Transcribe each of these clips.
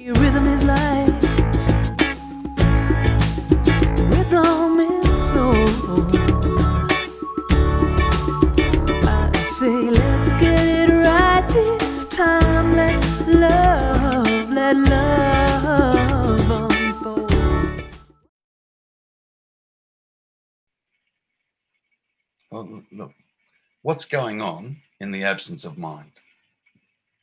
Rhythm is life, rhythm is soul. I say let's get it right this time. Let love unfold. Well, look, what's going on in the absence of mind?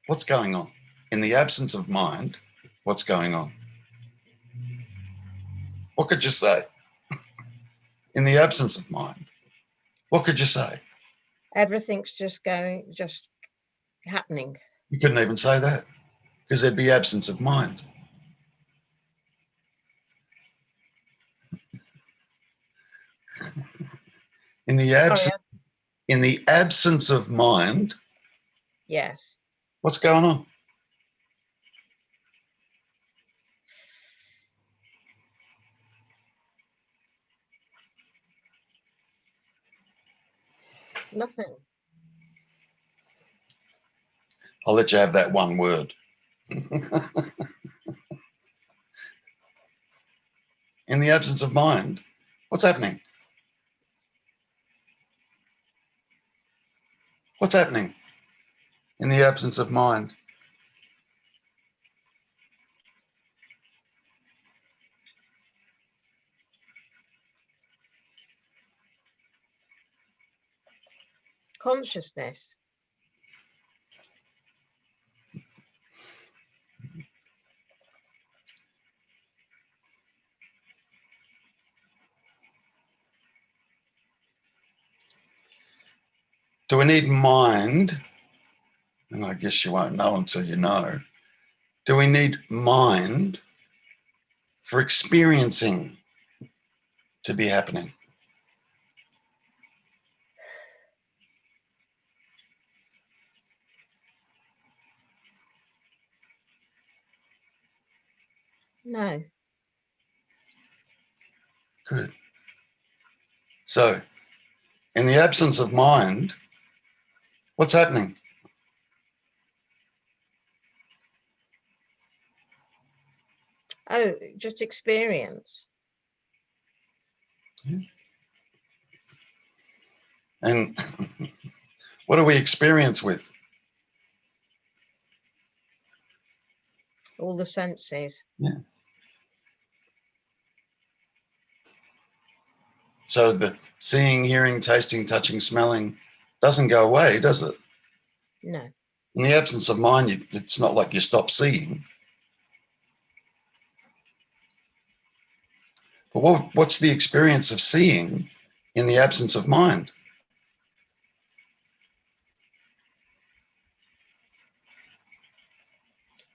What's going on? In the absence of mind, what's going on? What could you say? In the absence of mind, what could you say? Everything's just happening. You couldn't even say that because there'd be absence of mind. In the absence of mind, yes. What's going on? Nothing. I'll let you have that one word. In the absence of mind, what's happening? What's happening in the absence of mind? Consciousness. Do we need mind? And I guess you won't know until you know. Do we need mind for experiencing to be happening? No. Good. So, in the absence of mind, what's happening? Oh, just experience. Yeah. And what do we experience with? All the senses. Yeah. So the seeing, hearing, tasting, touching, smelling doesn't go away, does it? No. In the absence of mind, it's not like you stop seeing. But what's the experience of seeing in the absence of mind?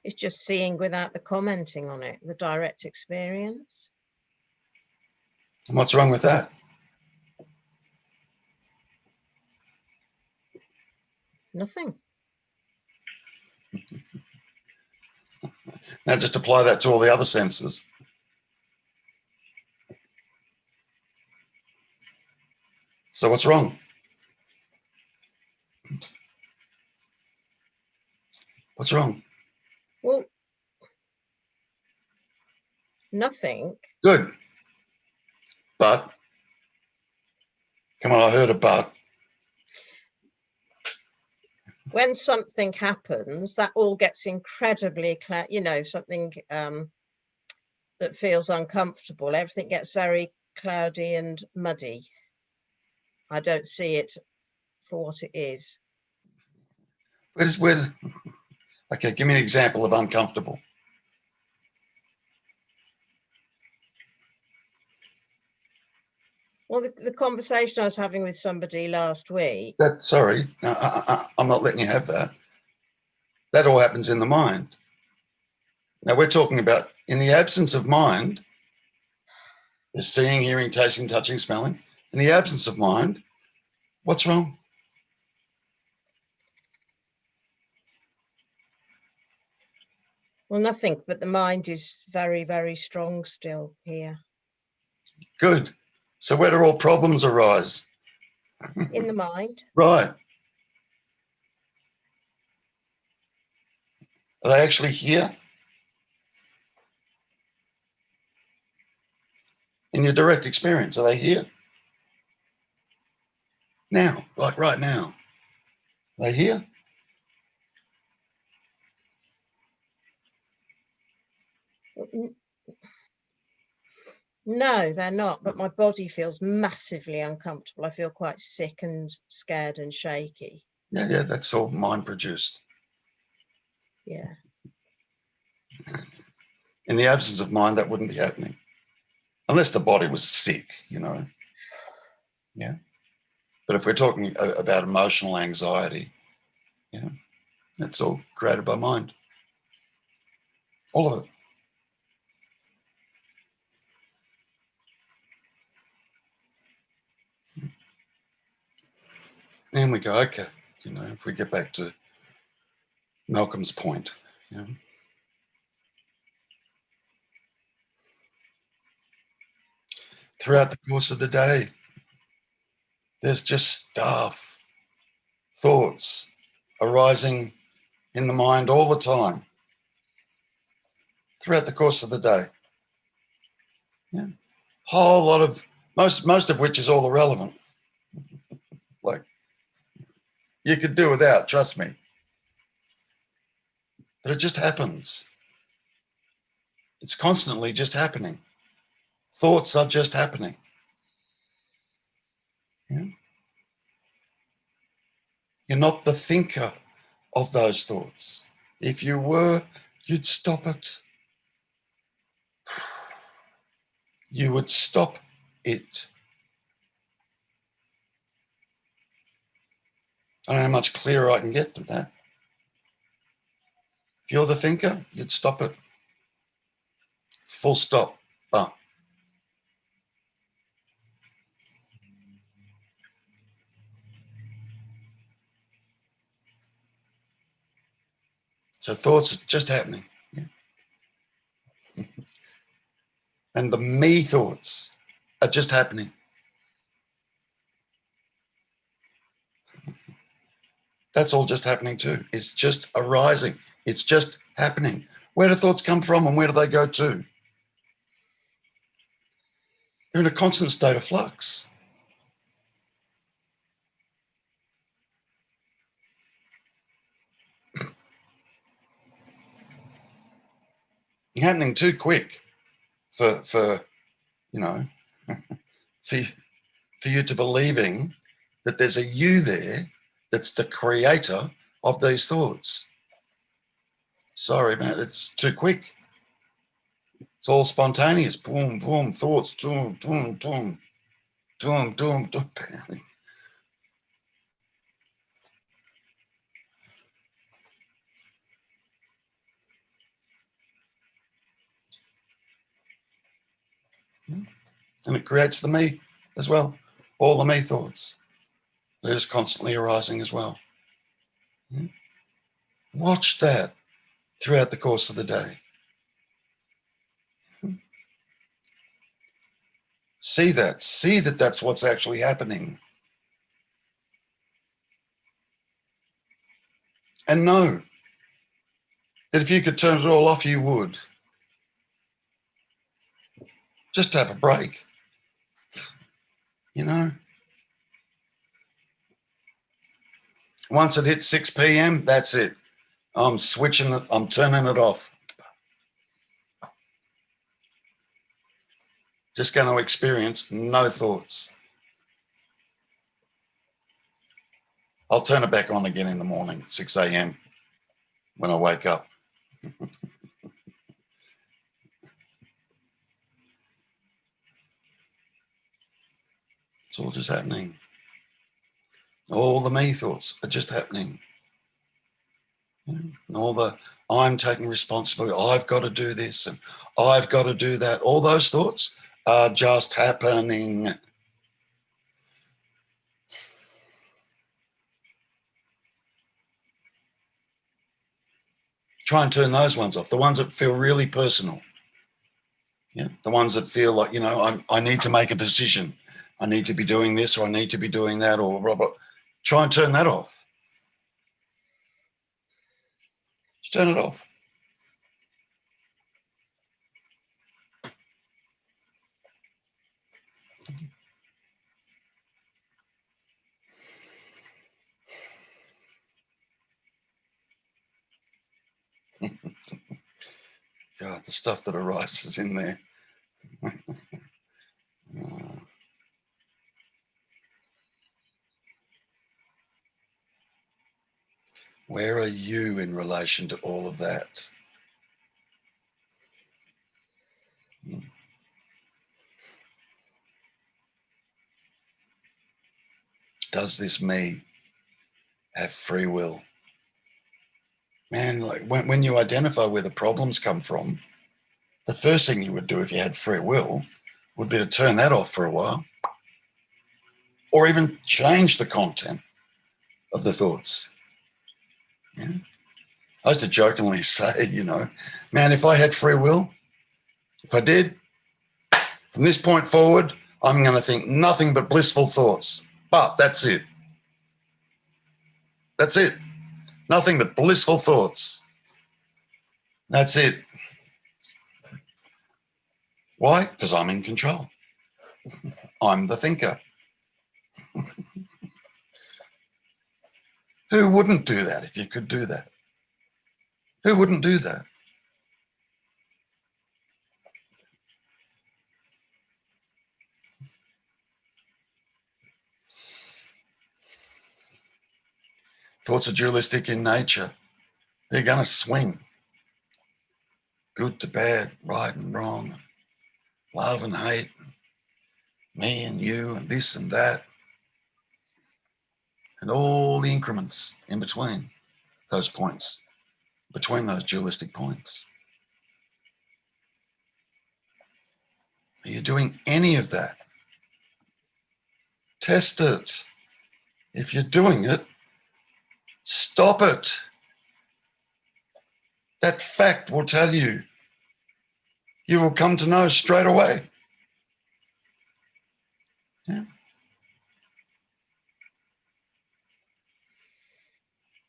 It's just seeing without the commenting on it, the direct experience. And what's wrong with that? Nothing. Now just apply that to all the other senses. So what's wrong? What's wrong? Well, nothing. Good. But, come on, I heard a but. When something happens, that all gets incredibly, something that feels uncomfortable. Everything gets very cloudy and muddy. I don't see it for what it is. Okay, give me an example of uncomfortable. Well, the conversation I was having with somebody last week. Sorry, I'm not letting you have that. That all happens in the mind. Now we're talking about in the absence of mind, there's seeing, hearing, tasting, touching, smelling. In the absence of mind, what's wrong? Well, nothing, but the mind is very, very strong still here. Good. So where do all problems arise? In the mind. Right. Are they actually here? in your direct experience? Are they here? Now, like right now. Are they here? No, they're not, but my body feels massively uncomfortable. I feel quite sick and scared and shaky. Yeah, that's all mind produced. Yeah. In the absence of mind, that wouldn't be happening. Unless the body was sick, Yeah. But if we're talking about emotional anxiety, that's all created by mind. All of it. And we go, okay, if we get back to Malcolm's point, throughout the course of the day, there's just stuff, thoughts arising in the mind all the time, throughout the course of the day. Yeah. Whole lot of, most of which is all irrelevant. Like, you could do without, trust me. But it just happens. It's constantly just happening. Thoughts are just happening. Yeah? You're not the thinker of those thoughts. If you were, you'd stop it. You would stop it. I don't know how much clearer I can get than that. If you're the thinker, you'd stop it. Full stop. Bum. So thoughts are just happening. Yeah? And the me thoughts are just happening. That's all just happening too. It's just arising. It's just happening. Where do thoughts come from and where do they go to? They're in a constant state of flux. Happening too quick for for you to believing that there's a you there that's the creator of these thoughts. Sorry, man, it's too quick. It's all spontaneous. Boom, boom, thoughts, boom, boom, boom, boom, boom, boom. And it creates the me as well. All the me thoughts. They're just constantly arising as well. Watch that throughout the course of the day. See that that's what's actually happening. And know that if you could turn it all off, you would. Just have a break. Once it hits 6 p.m., that's it. I'm switching it, I'm turning it off. Just going to experience no thoughts. I'll turn it back on again in the morning, 6 a.m. when I wake up. It's all just happening. All the me thoughts are just happening. And all the I'm taking responsibility, I've got to do this and I've got to do that. All those thoughts are just happening. Try and turn those ones off, the ones that feel really personal. Yeah, the ones that feel like, I need to make a decision. I need to be doing this or I need to be doing that or blah, blah. Try and turn that off. Just turn it off. God, the stuff that arises in there. Where are you in relation to all of that? Does this me have free will? Man, like when you identify where the problems come from, the first thing you would do if you had free will would be to turn that off for a while, or even change the content of the thoughts. Yeah. I used to jokingly say, man, if I had free will, if I did, from this point forward, I'm going to think nothing but blissful thoughts. But that's it. That's it. Nothing but blissful thoughts. That's it. Why? Because I'm in control. I'm the thinker. Who wouldn't do that if you could do that? Who wouldn't do that? Thoughts are dualistic in nature. They're going to swing. Good to bad, right and wrong, love and hate, me and you and this and that, and all the increments in between those points, between those dualistic points. Are you doing any of that? Test it. If you're doing it, stop it. That fact will tell you. You will come to know straight away. Yeah.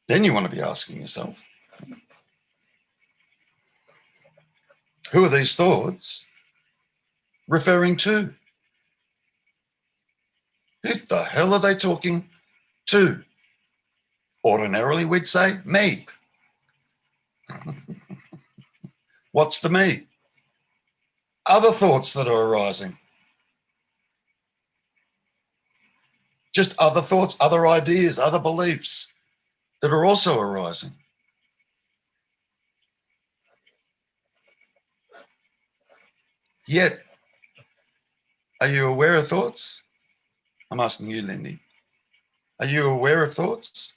Then you want to be asking yourself, who are these thoughts referring to? Who the hell are they talking to? Ordinarily, we'd say me. What's the me? Other thoughts that are arising. Just other thoughts, other ideas, other beliefs that are also arising. Yet, are you aware of thoughts? I'm asking you, Lindy. Are you aware of thoughts?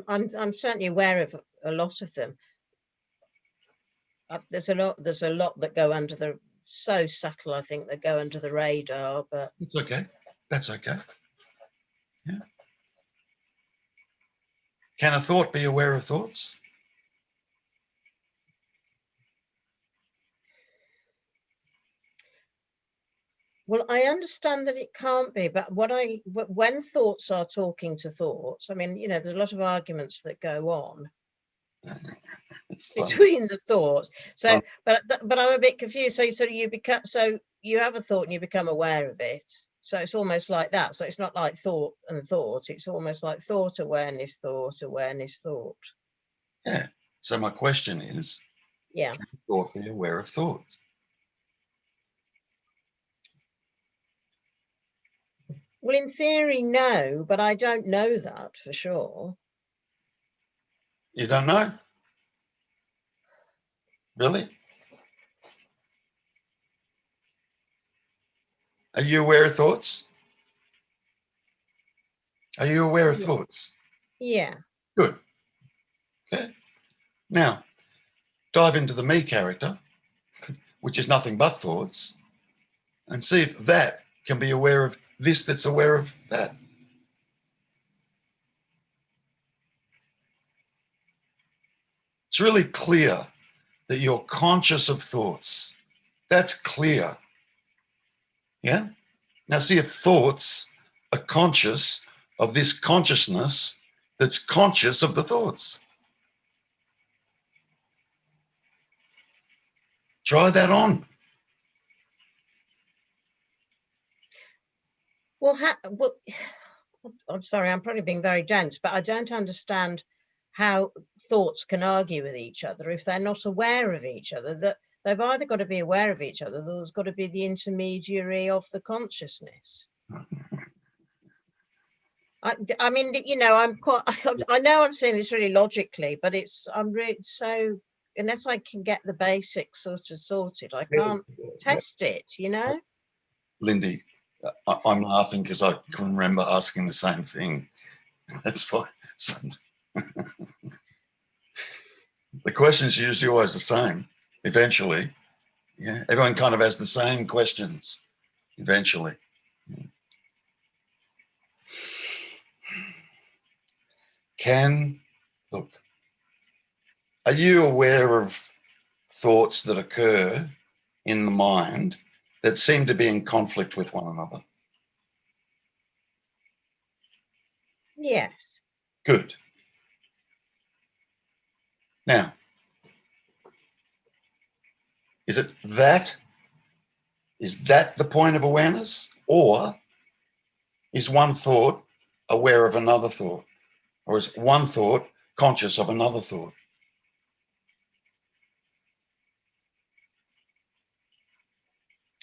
I'm certainly aware of a lot of them. There's a lot that go under the, so subtle, I think, that go under the radar, but It's okay. That's okay. Yeah. Can a thought be aware of thoughts? well, I understand that it can't be, but when thoughts are talking to thoughts, I mean, there's a lot of arguments that go on between the thoughts. So, but I'm a bit confused. So you have a thought and you become aware of it. So it's almost like that. So it's not like thought and thought. It's almost like thought, awareness, thought, awareness, thought. Yeah. So my question is, yeah, can thought be aware of thoughts? Well, in theory, no, but I don't know that for sure. You don't know? Really? Are you aware of thoughts? Are you aware of thoughts? Yeah. Good. Okay. Now, dive into the me character, which is nothing but thoughts, and see if that can be aware of this that's aware of that. It's really clear that you're conscious of thoughts. That's clear. Yeah? Now see if thoughts are conscious of this consciousness that's conscious of the thoughts. Try that on. Well, I'm sorry, I'm probably being very dense, but I don't understand how thoughts can argue with each other if they're not aware of each other. That they've either got to be aware of each other, or there's got to be the intermediary of the consciousness. I mean, you know, I know I'm saying this really logically, but I'm really so, unless I can get the basics sort of sorted, I can't test it, you know? Lindy, I'm laughing because I can remember asking the same thing. That's fine. The question's usually always the same, eventually. Yeah, everyone kind of has the same questions, eventually. Look, are you aware of thoughts that occur in the mind that seem to be in conflict with one another? Yes. Good. Now, is that the point of awareness, or is one thought aware of another thought, or is one thought conscious of another thought?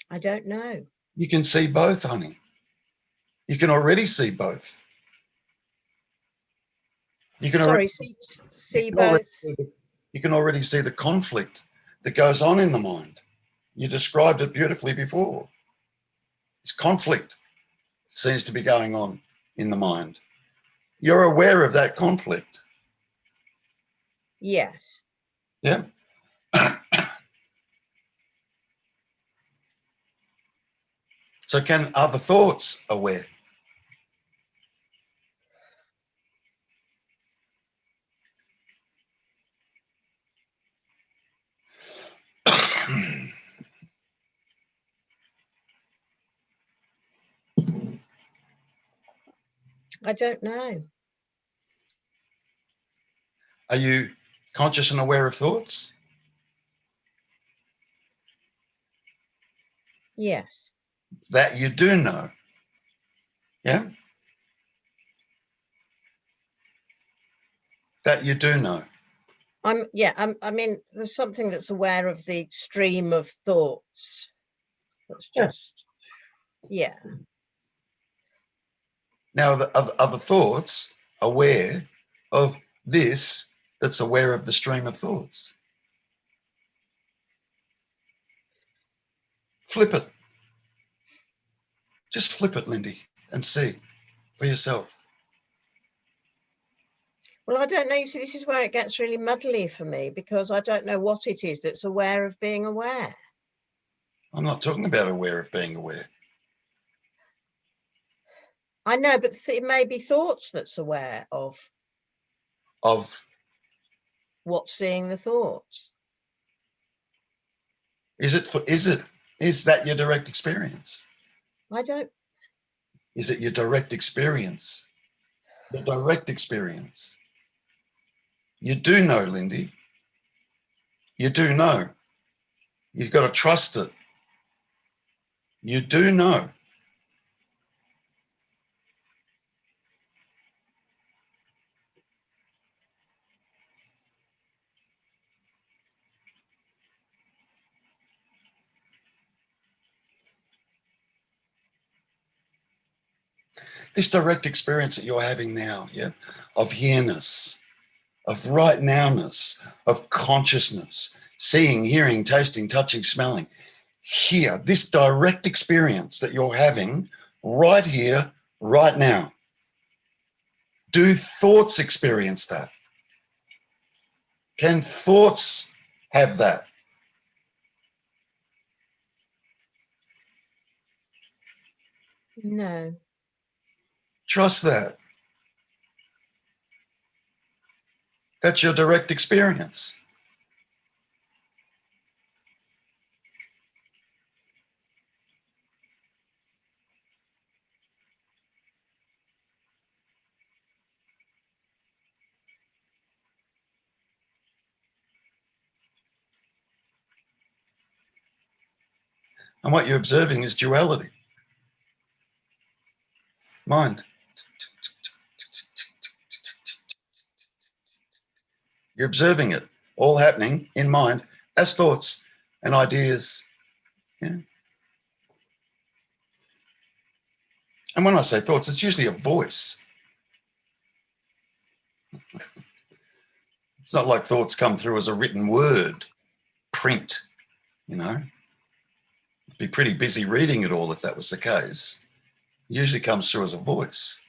I don't know. You can see both, honey. You can already see both. You can Sorry, already see both. You can already see the conflict that goes on in the mind. You described it beautifully before. It's conflict that seems to be going on in the mind. You're aware of that conflict. Yes. Yeah. So can other thoughts aware? I don't know. Are you conscious and aware of thoughts? Yes. That you do know. Yeah? That you do know. I mean, there's something that's aware of the stream of thoughts. That's just, yeah. Now, are the thoughts aware of this that's aware of the stream of thoughts? Flip it. Just flip it, Lindy, and see for yourself. Well, I don't know. You see, this is where it gets really muddly for me, because I don't know what it is that's aware of being aware. I'm not talking about aware of being aware. I know, but it may be thoughts that's aware of what's seeing the thoughts. Is that your direct experience? I don't. Is it your direct experience? The direct experience. You do know, Lindy. You do know. You've got to trust it. You do know. This direct experience that you're having now, yeah, of here-ness, of right nowness, of consciousness, seeing, hearing, tasting, touching, smelling. Here, this direct experience that you're having right here, right now. Do thoughts experience that? Can thoughts have that? No. Trust that. That's your direct experience. And what you're observing is duality. Mind. You're observing it all happening in mind as thoughts and ideas. Yeah. And when I say thoughts, it's usually a voice. It's not like thoughts come through as a written word, print, you know. Be pretty busy reading it all if that was the case. It usually comes through as a voice.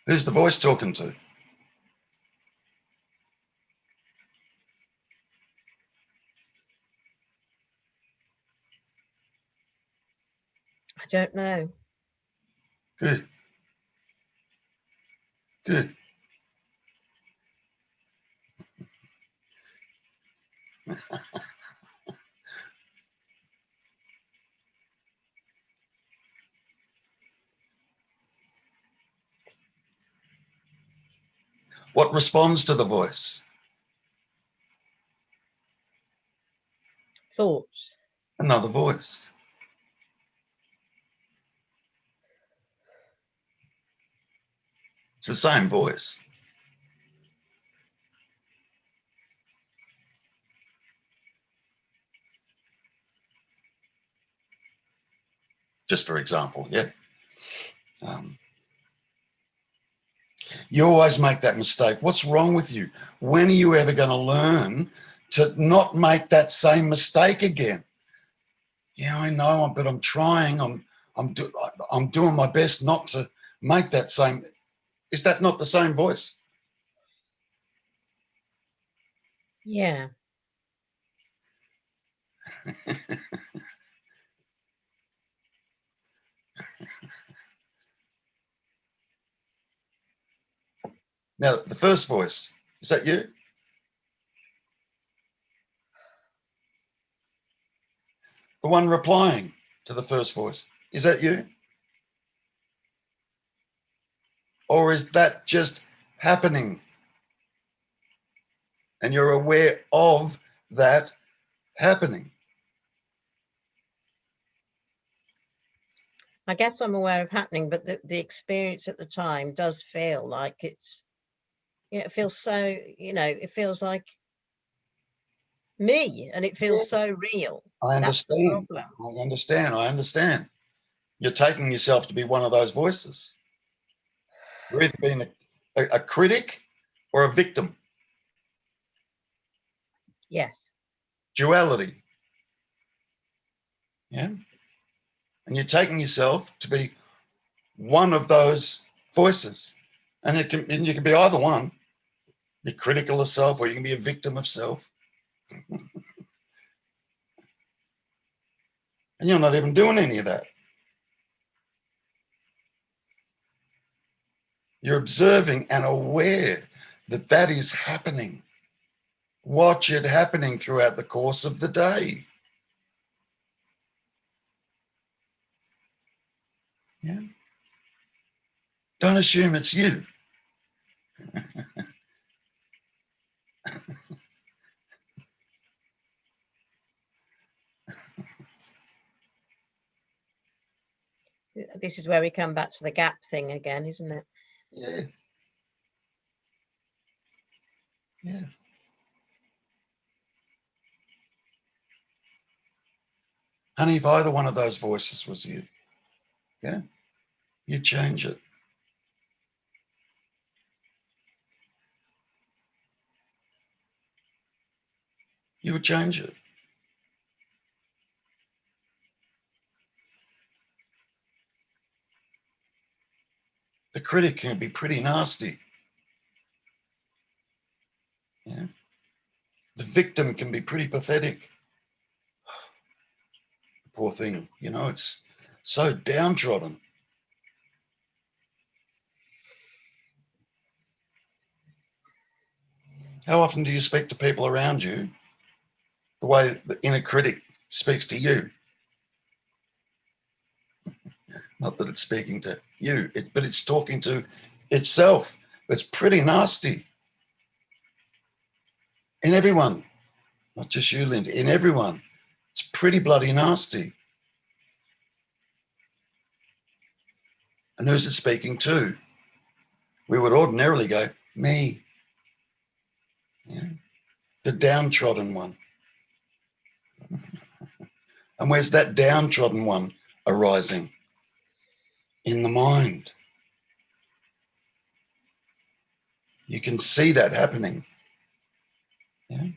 Who's the voice talking to? I don't know. Good. Good. What responds to the voice? Thoughts. Another voice. It's the same voice. Just for example, yeah. You always make that mistake. What's wrong with you? When are you ever going to learn to not make that same mistake again? Yeah, I know, but I'm trying. I'm doing my best not to make that same. Is that not the same voice? Yeah. Now, the first voice, is that you? The one replying to the first voice, is that you? Or is that just happening? And you're aware of that happening? I guess I'm aware of happening, but the experience at the time does feel like it's, you know, it feels so, you know, it feels like me and it feels so real. I That's the understand. problem. I understand. I understand. You're taking yourself to be one of those voices. You're either being a critic or a victim. Yes. Duality. Yeah. And you're taking yourself to be one of those voices. And you can be either one. You're critical of self, or you can be a victim of self. And you're not even doing any of that. You're observing and aware that that is happening. Watch it happening throughout the course of the day. Yeah. Don't assume it's you. This is where we come back to the gap thing again, isn't it? Yeah. Yeah. Honey, if either one of those voices was you, yeah, you change it. You would change it. The critic can be pretty nasty. Yeah. The victim can be pretty pathetic. Poor thing, you know, it's so downtrodden. How often do you speak to people around you the way the inner critic speaks to you? Not that it's speaking to you, but it's talking to itself. It's pretty nasty. In everyone, not just you, Linda, in everyone. It's pretty bloody nasty. And who's it speaking to? We would ordinarily go, me. Yeah. The downtrodden one. And where's that downtrodden one arising? In the mind. You can see that happening. Yeah.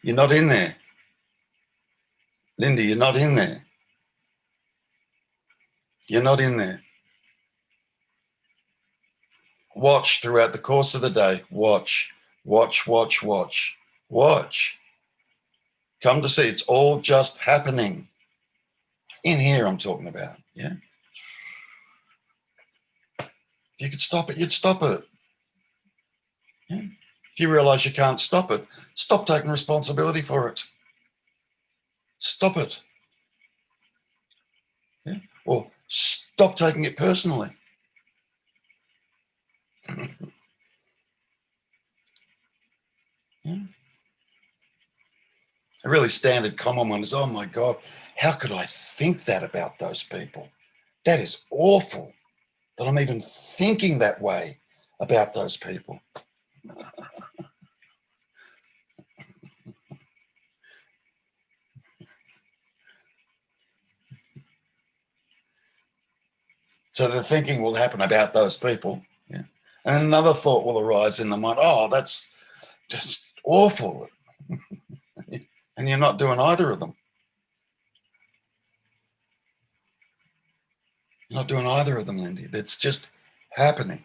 You're not in there. Linda, you're not in there. You're not in there. Watch throughout the course of the day. Watch, watch, watch, watch, watch. Come to see it's all just happening. In here, I'm talking about. Yeah. If you could stop it, you'd stop it. Yeah. If you realize you can't stop it, stop taking responsibility for it. Stop it. Yeah. Or stop taking it personally. Yeah. A really standard common one is, oh my God, how could I think that about those people? That is awful that I'm even thinking that way about those people. So the thinking will happen about those people. Yeah. And another thought will arise in the mind, oh, that's just awful. And you're not doing either of them. You're not doing either of them, Lindy. It's just happening.